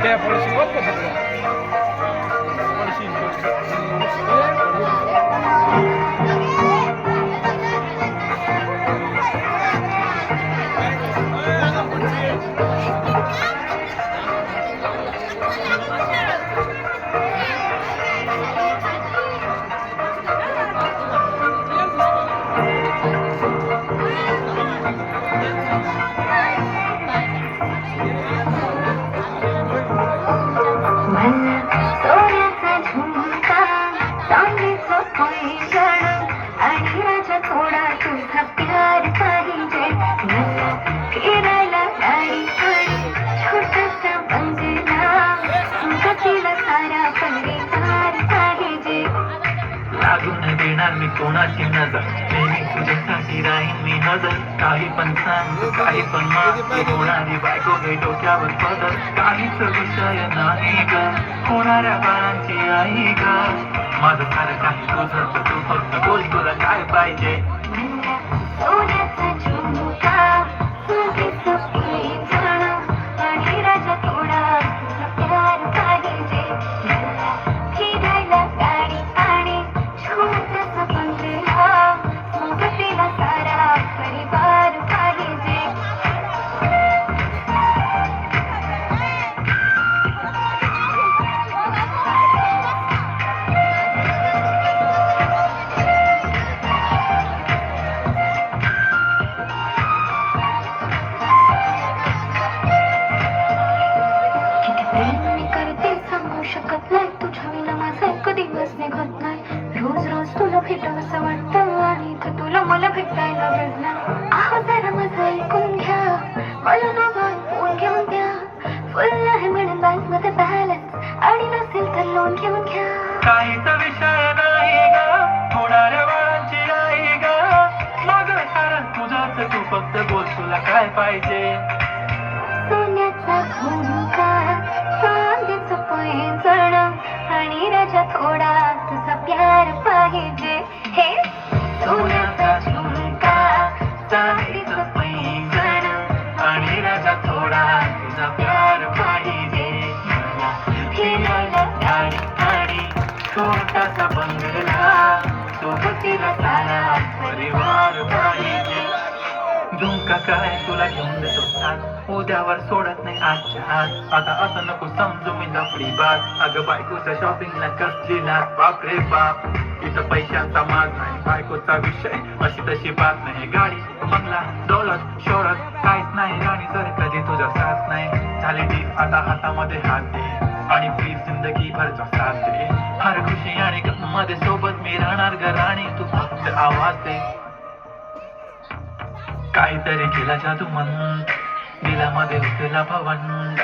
त्या पडशी बघ पडशी लागून देणार मी कोणाची नजर नेहमी तुझ्यासाठी राहीन मी हजर काही पण सांग काही पण माग होणारी बायको घे डोक्यावर पदर काहीच विषय नाही ग होणाऱ्या बाळांची आई ग माझं सारं काही तुझं तू फक्त बोल तुला काय पाहिजे रोज रोज तुला भेटावंसं वाटतं आणि तुला मला भेटायला भेटणार आहो जरा माझं ऐकून घ्या मला मोबाईल फोन घेऊन द्या फुल आहे म्हणून बँक मध्ये बॅलन्स आणि नसेल तर लोन घेऊन घ्या काहीच विषय नाही ग होणाऱ्या बाळांची आई ग मग सारं तुझंच तू फक्त बोल तुला काय पाहिजे सोन्याचा झुमका चांदीचं पैंजण आणि राजा थोडा तुझा प्यार पाहिजे हे सोन्याचा झुमका चांदीचं पैंजण आणि राजा थोडा तुझा प्यार पाहिजे फिरायला गाडी गाडी छोटासा बंगला सोबतीला सारा परिवार पाहिजे झुमका काय तुला घेऊन देतो साथ उद्यावर सोडत नाही आजच्या आज आता असं नको समजू मी लफडी बात अगं बायकोच्या शॉपिंगला कसली लाच बाप रे बाप इथं पैशांचा माग नाही बायकोचा विषय अशी तशी बात नाही गाडी बंगला दौलत शोहरत काहीच नाही राणी जर कधी तुझा साथ नाही झाले ठीक आता हातामध्ये हात दे आणि प्लीज जिंदगी भरचा साथ दे हर खुशी आणि मध्ये सोबत मी राहणार ग राणी तू फक्त आवाज दे काहीतरी केला जादू मन दिलामध्ये उतरला भवंड